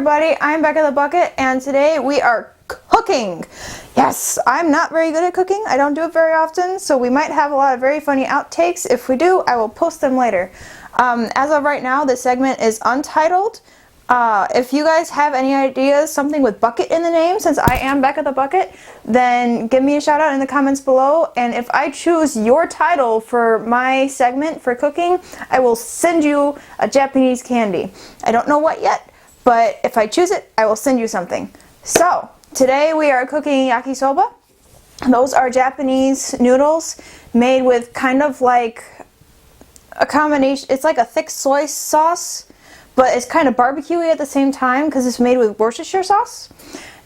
everybody, I'm Becca the Bucket, and today we are cooking. Yes, I'm not very good at cooking. I don't do it very often, so we might have a lot of very funny outtakes. If we do, I will post them later. As of right now, this segment is untitled. If you guys have any ideas, something with bucket in the name, since I am Becca the Bucket, then give me a shout out in the comments below, and if I choose your title for my segment for cooking, I will send you a Japanese candy. I don't know what yet, but if I choose it, I will send you something. So, today we are cooking yakisoba. Those are Japanese noodles made with kind of like a combination, it's like a thick soy sauce, but it's kind of barbecue-y at the same time because it's made with Worcestershire sauce.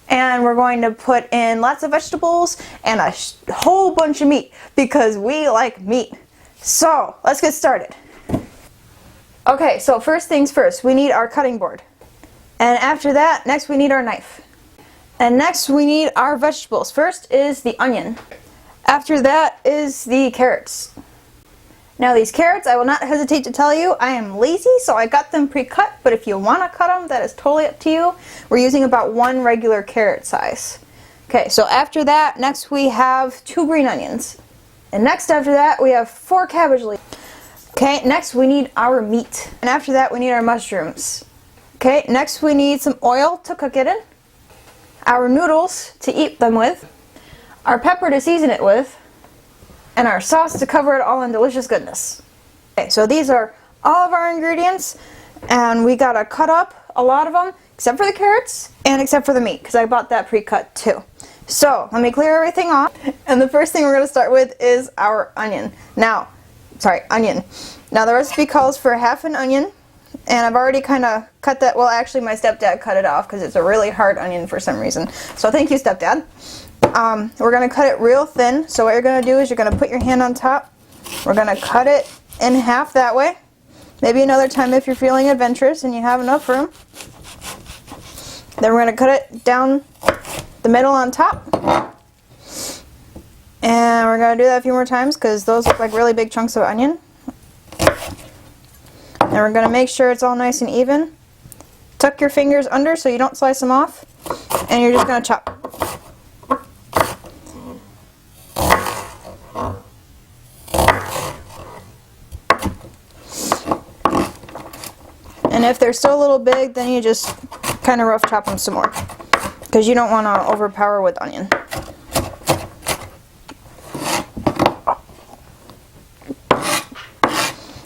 And we're going to put in lots of vegetables and a whole bunch of meat because we like meat. So, let's get started. Okay, so first things first, we need our cutting board. And after that, next we need our knife. And next we need our vegetables. First is the onion. After that is the carrots. Now these carrots, I will not hesitate to tell you, I am lazy, so I got them pre-cut, but if you want to cut them, that is totally up to you. We're using about one regular carrot size. Okay, so after that, next we have 2 green onions. And next after that, we have 4 cabbage leaves. Okay, next we need our meat. And after that, we need our mushrooms. Okay, next we need some oil to cook it in, our noodles to eat them with, our pepper to season it with, and our sauce to cover it all in delicious goodness. Okay, so these are all of our ingredients, and we gotta cut up a lot of them, except for the carrots, and except for the meat, because I bought that pre-cut too. So, let me clear everything off, and the first thing we're gonna start with is our onion. Now, the recipe calls for half an onion, and I've already kind of cut that. Well, actually my stepdad cut it off because it's a really hard onion for some reason. So thank you, stepdad. We're going to cut it real thin. So what you're going to do is you're going to put your hand on top. We're going to cut it in half that way. Maybe another time if you're feeling adventurous and you have enough room. Then we're going to cut it down the middle on top. And we're going to do that a few more times because those look like really big chunks of onion. And we're going to make sure it's all nice and even. Tuck your fingers under so you don't slice them off. And you're just going to chop. And if they're still a little big, then you just kind of rough chop them some more. Because you don't want to overpower with onion.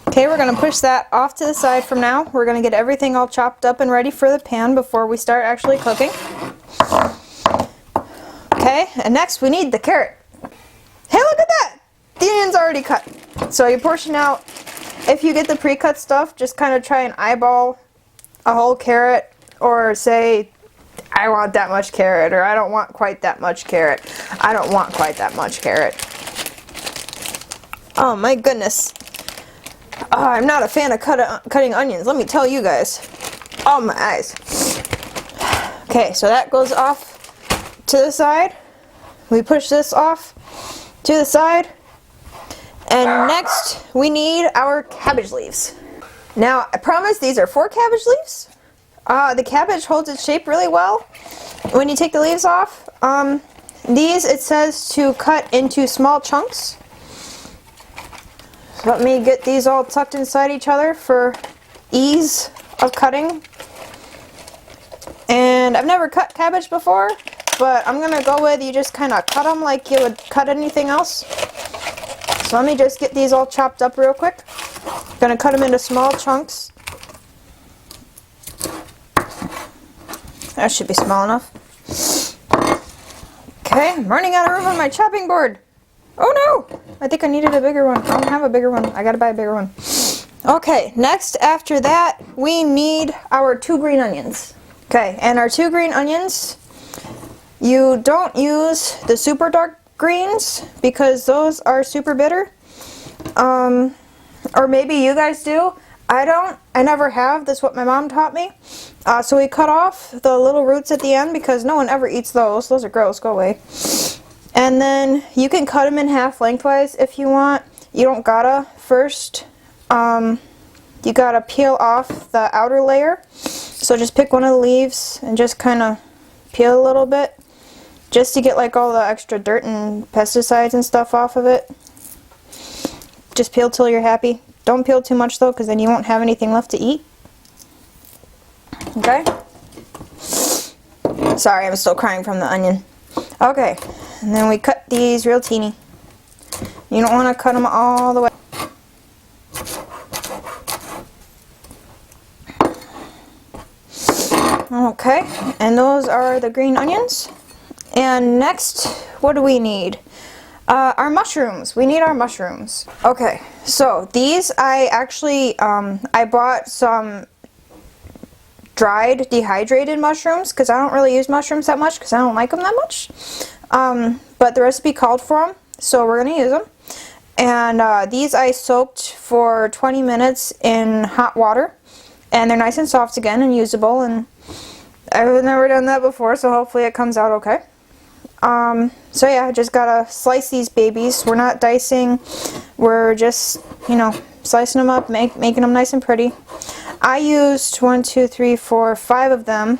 Okay, we're going to push that off to the side from now. We're going to get everything all chopped up and ready for the pan before we start actually cooking. Okay, and next we need the carrot. Hey, look at that! The onion's already cut. So you portion out, if you get the pre-cut stuff, just kind of try and eyeball a whole carrot, or say, I want that much carrot, or I don't want quite that much carrot. I don't want quite that much carrot. Oh my goodness. Oh, I'm not a fan of cutting onions, let me tell you guys. Oh my eyes. Okay, so that goes off to the side. We push this off to the side. And next, we need our cabbage leaves. Now, I promise these are 4 cabbage leaves. The cabbage holds its shape really well when you take the leaves off. These, it says to cut into small chunks. Let me get these all tucked inside each other for ease of cutting. And I've never cut cabbage before, but I'm going to go with you just kind of cut them like you would cut anything else. So let me just get these all chopped up real quick. I'm going to cut them into small chunks. That should be small enough. Okay, I'm running out of room on my chopping board. Oh no! I think I needed a bigger one. I don't have a bigger one. I gotta buy a bigger one. Okay, next after that, we need our 2 green onions. Okay, and our 2 green onions, you don't use the super dark greens because those are super bitter. Or maybe you guys do. I don't. I never have. That's what my mom taught me. So we cut off the little roots at the end because no one ever eats those. Those are gross. Go away. And then you can cut them in half lengthwise if you want. You don't gotta first. You gotta peel off the outer layer. So just pick one of the leaves and just kind of peel a little bit, just to get like all the extra dirt and pesticides and stuff off of it. Just peel till you're happy. Don't peel too much though, because then you won't have anything left to eat. Okay? Sorry, I'm still crying from the onion. Okay, and then we cut these real teeny. You don't want to cut them all the way. Okay, and those are the green onions. And next, what do we need? Our mushrooms. We need our mushrooms. Okay, so these I actually, I bought some dried, dehydrated mushrooms, because I don't really use mushrooms that much, because I don't like them that much. But the recipe called for them, so we're going to use them. And these I soaked for 20 minutes in hot water. And they're nice and soft again and usable, and I've never done that before, so hopefully it comes out okay. So yeah, just gotta slice these babies. We're not dicing, we're just, you know, slicing them up, making them nice and pretty. I used 1, 2, 3, 4, 5 of them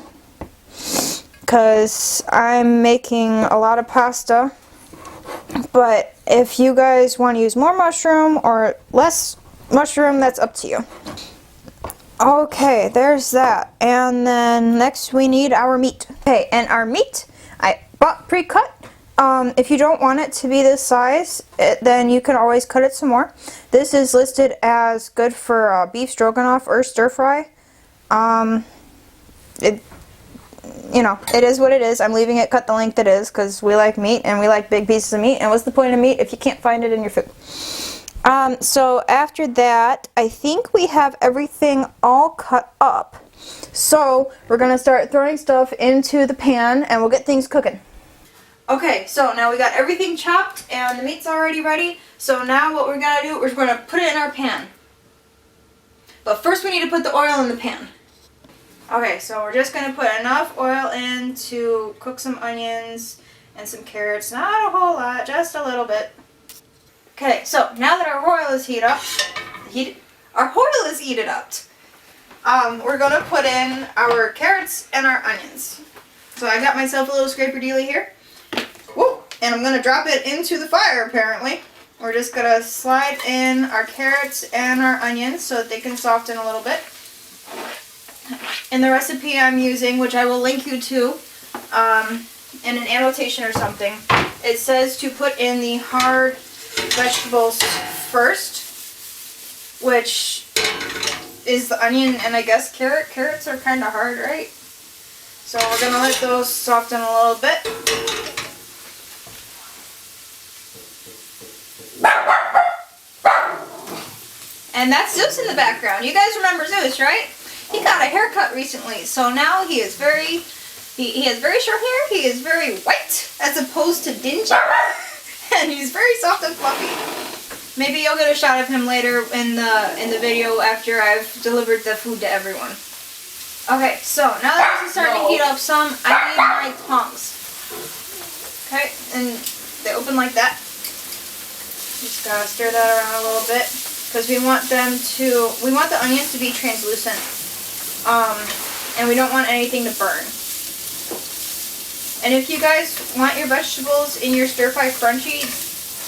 because I'm making a lot of pasta. But if you guys want to use more mushroom or less mushroom, that's up to you. Okay, there's that. And then next we need our meat. Okay, and our meat I bought pre-cut. If you don't want it to be this size, then you can always cut it some more. This is listed as good for beef stroganoff or stir fry. You know, it is what it is. I'm leaving it cut the length it is because we like meat and we like big pieces of meat. And what's the point of meat if you can't find it in your food? So after that, I think we have everything all cut up. So we're going to start throwing stuff into the pan and we'll get things cooking. Okay, so now we got everything chopped and the meat's already ready. So now what we're going to do, we're going to put it in our pan. But first we need to put the oil in the pan. Okay, so we're just going to put enough oil in to cook some onions and some carrots. Not a whole lot, just a little bit. Okay, so now that our oil is heated up, we're going to put in our carrots and our onions. So I got myself a little scraper dealy here. Woo! And I'm going to drop it into the fire apparently. We're just going to slide in our carrots and our onions so that they can soften a little bit. In the recipe I'm using, which I will link you to in an annotation or something, it says to put in the hard vegetables first, which is the onion and I guess carrot. Carrots are kind of hard, right? So we're going to let those soften a little bit. And that's Zeus in the background. You guys remember Zeus, right? He got a haircut recently, so now he is he has very short hair, he is very white as opposed to dingy. And he's very soft and fluffy. Maybe you'll get a shot of him later in the video after I've delivered the food to everyone. Okay, so now that this is starting to heat up some, I need my tongs. Okay, and they open like that. Just gotta stir that around a little bit because we want the onions to be translucent. And we don't want anything to burn. And if you guys want your vegetables in your stir fry crunchy,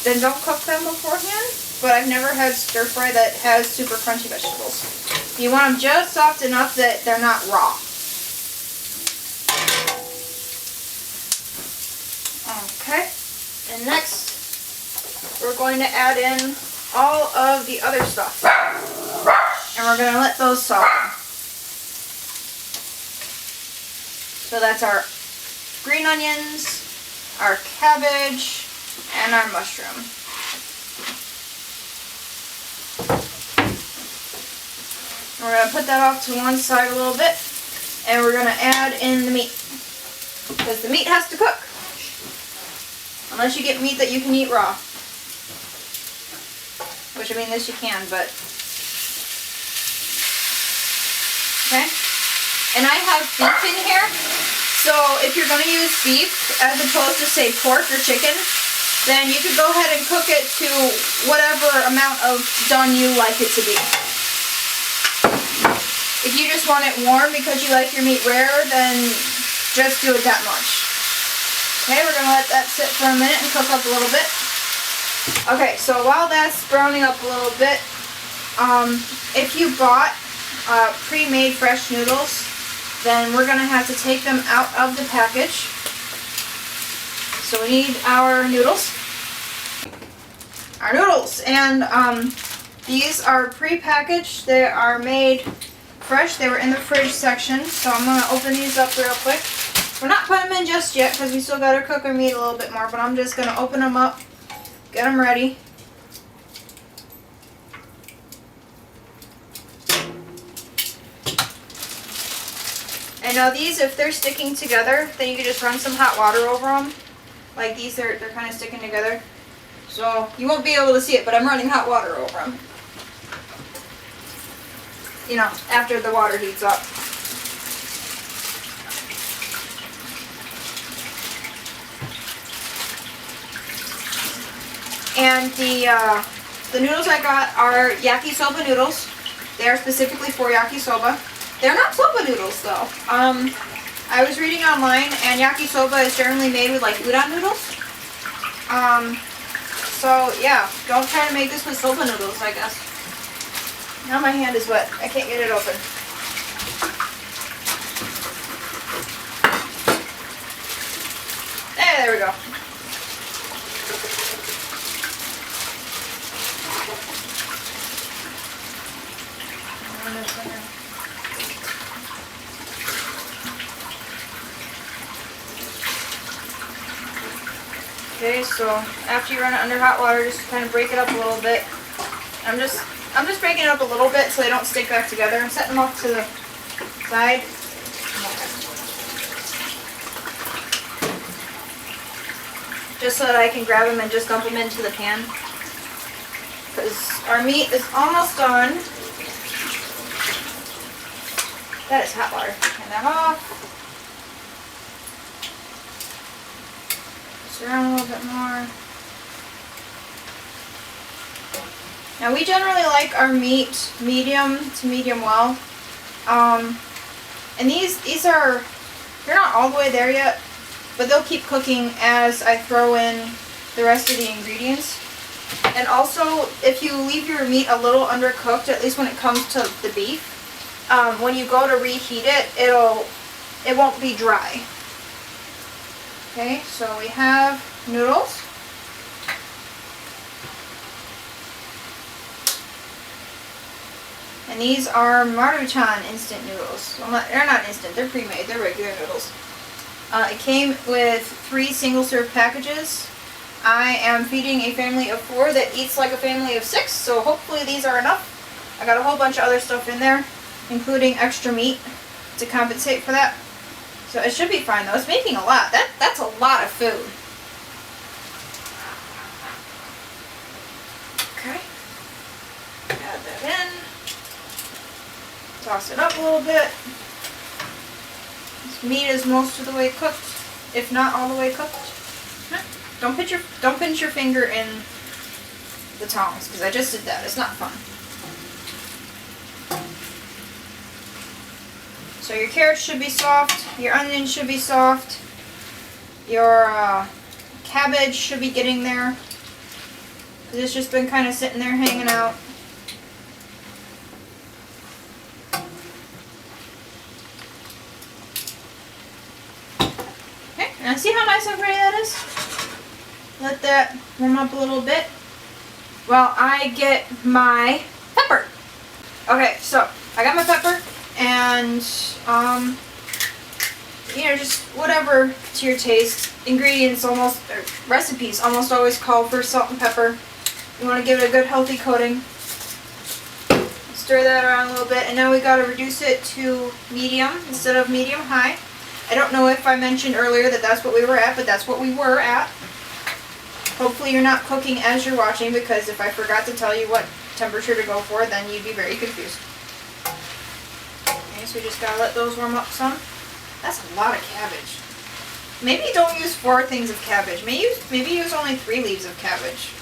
then don't cook them beforehand. But I've never had stir fry that has super crunchy vegetables. You want them just soft enough that they're not raw. Okay. And next, we're going to add in all of the other stuff. And we're going to let those soften. So that's our green onions, our cabbage, and our mushroom. We're going to put that off to one side a little bit, and we're going to add in the meat, because the meat has to cook, unless you get meat that you can eat raw, which I mean this you can, but okay. And I have beef in here, so if you're going to use beef as opposed to, say, pork or chicken, then you could go ahead and cook it to whatever amount of done you like it to be. If you just want it warm because you like your meat rare, then just do it that much. Okay, we're going to let that sit for a minute and cook up a little bit. Okay, so while that's browning up a little bit, if you bought pre-made fresh noodles, then we're going to have to take them out of the package. So we need our noodles. And these are pre-packaged. They are made fresh. They were in the fridge section, so I'm going to open these up real quick. We're not putting them in just yet because we still got to cook our meat a little bit more, but I'm just going to open them up, get them ready. And now these, if they're sticking together, then you can just run some hot water over them. Like these, they're kind of sticking together. So you won't be able to see it, but I'm running hot water over them. You know, after the water heats up. And the noodles I got are yakisoba noodles. They are specifically for yakisoba. They're not soba noodles though. I was reading online, and yakisoba is generally made with like udon noodles. So yeah, don't try to make this with soba noodles, I guess. Now my hand is wet. I can't get it open. There we go. Okay, so after you run it under hot water, just kind of break it up a little bit. I'm just breaking it up a little bit so they don't stick back together. I'm setting them off to the side. Just so that I can grab them and just dump them into the pan. Because our meat is almost done. That is hot water. Turn that off. Around a little bit more. Now we generally like our meat medium to medium well. And these are, they're not all the way there yet, but they'll keep cooking as I throw in the rest of the ingredients. And also, if you leave your meat a little undercooked, at least when it comes to the beef, when you go to reheat it, it won't be dry. Okay, so we have noodles. And these are Maruchan instant noodles. Well, they're not instant, they're pre-made, they're regular noodles. It came with 3 single-serve packages. I am feeding a family of 4 that eats like a family of 6, so hopefully these are enough. I got a whole bunch of other stuff in there, including extra meat to compensate for that. So it should be fine though. It's making a lot. That's a lot of food. Okay. Add that in. Toss it up a little bit. This meat is most of the way cooked, if not all the way cooked. Don't pinch your finger in the tongs, because I just did that. It's not fun. So your carrots should be soft, your onions should be soft, your cabbage should be getting there, because it's just been kind of sitting there hanging out. Okay, now see how nice and pretty that is? Let that warm up a little bit while I get my pepper. Okay, so I got my pepper. And, you know, just whatever to your taste. Ingredients recipes almost always call for salt and pepper. You want to give it a good healthy coating. Stir that around a little bit, and now we got to reduce it to medium instead of medium high. I don't know if I mentioned earlier that that's what we were at, but that's what we were at. Hopefully you're not cooking as you're watching, because if I forgot to tell you what temperature to go for, then you'd be very confused. So we just gotta let those warm up some. That's a lot of cabbage. Maybe don't use 4 things of cabbage. Maybe use only 3 leaves of cabbage.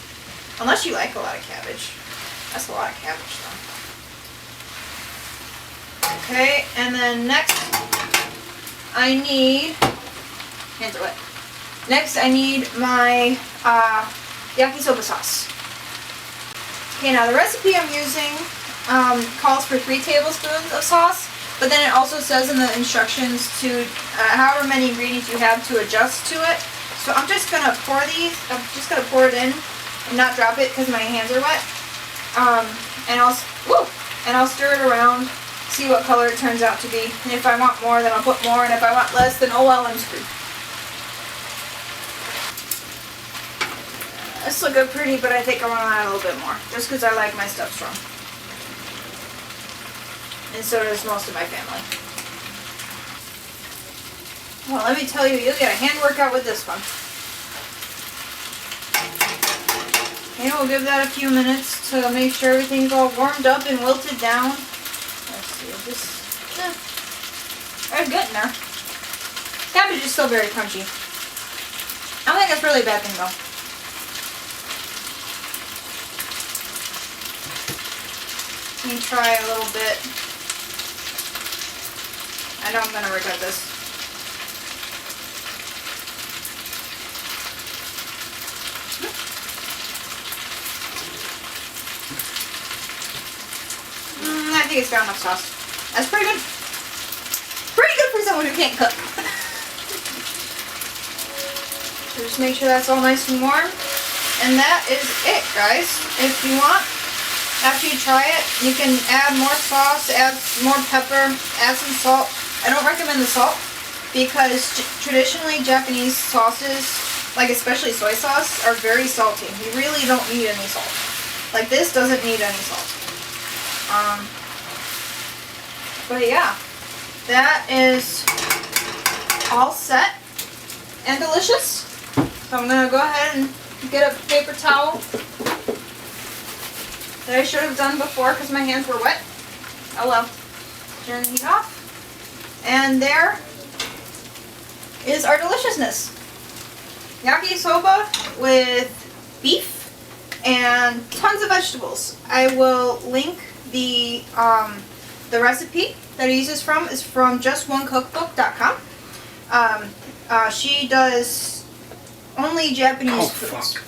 Unless you like a lot of cabbage. That's a lot of cabbage though. Okay, and then next I need, hands are wet. Next I need my yakisoba sauce. Okay, now the recipe I'm using calls for 3 tablespoons of sauce, but then it also says in the instructions to however many ingredients you have to adjust to it. So I'm just gonna pour these. I'm just gonna pour it in and not drop it because my hands are wet. And I'll stir it around, see what color it turns out to be. And if I want more, then I'll put more. And if I want less, then oh well, I'm screwed. This looks good pretty, but I think I want to add a little bit more, just because I like my stuff strong. And so does most of my family. Well, let me tell you, you'll get a hand workout with this one. Okay, we'll give that a few minutes to make sure everything's all warmed up and wilted down. Let's see, it's good in there. Cabbage is still very crunchy. I don't think that's really a bad thing though. Let me try a little bit. I know I'm going to regret this. I think it's got enough sauce. That's pretty good. Pretty good for someone who can't cook. So just make sure that's all nice and warm. And that is it, guys. If you want, after you try it, you can add more sauce, add more pepper, add some salt. I don't recommend the salt because traditionally Japanese sauces, like especially soy sauce, are very salty. You really don't need any salt. Like this doesn't need any salt. But yeah, that is all set and delicious. So I'm going to go ahead and get a paper towel that I should have done before because my hands were wet. Oh well. Turn the heat off. And there is our deliciousness. Yakisoba with beef and tons of vegetables. I will link the recipe that it uses from is from justonecookbook.com. She does only Japanese foods.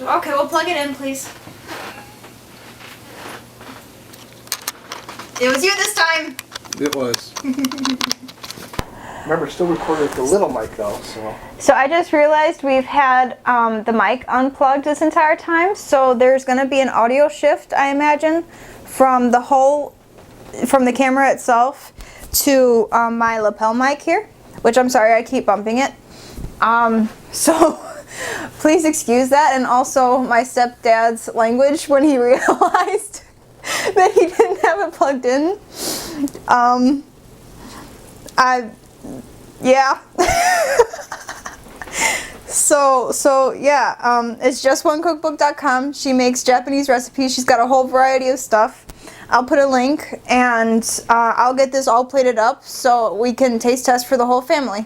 Okay, we'll plug it in, please. It was you this time. It was. Remember, still recorded with the little mic though, so. So I just realized we've had the mic unplugged this entire time, so there's going to be an audio shift, I imagine, from the camera itself to my lapel mic here, which I'm sorry I keep bumping it. So please excuse that, and also my stepdad's language when he realized that he didn't have it plugged in. Yeah. So yeah, it's justonecookbook.com. She makes Japanese recipes. She's got a whole variety of stuff. I'll put a link, and I'll get this all plated up so we can taste test for the whole family.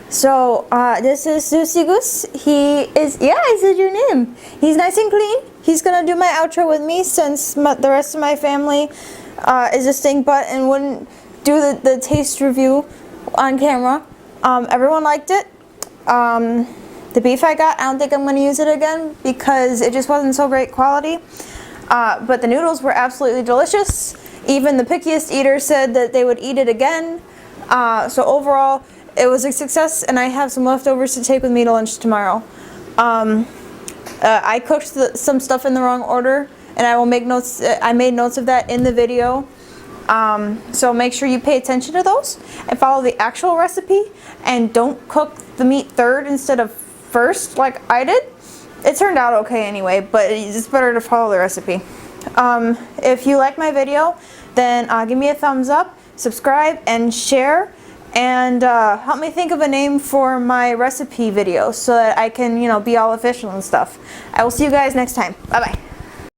So this is Susie Goose. He is, yeah, I said your name. He's nice and clean. He's gonna do my outro with me since the rest of my family is a stink butt and wouldn't do the taste review on camera. Everyone liked it. The beef I got, I don't think I'm going to use it again because it just wasn't so great quality. But the noodles were absolutely delicious. Even the pickiest eater said that they would eat it again. So overall, it was a success, and I have some leftovers to take with me to lunch tomorrow. I cooked some stuff in the wrong order, and I will make notes. I made notes of that in the video. So make sure you pay attention to those and follow the actual recipe, and don't cook the meat third instead of first like I did. It turned out okay anyway, but it's better to follow the recipe. If you like my video, then give me a thumbs up, subscribe, and share, and help me think of a name for my recipe video so that I can, be all official and stuff. I will see you guys next time. Bye bye.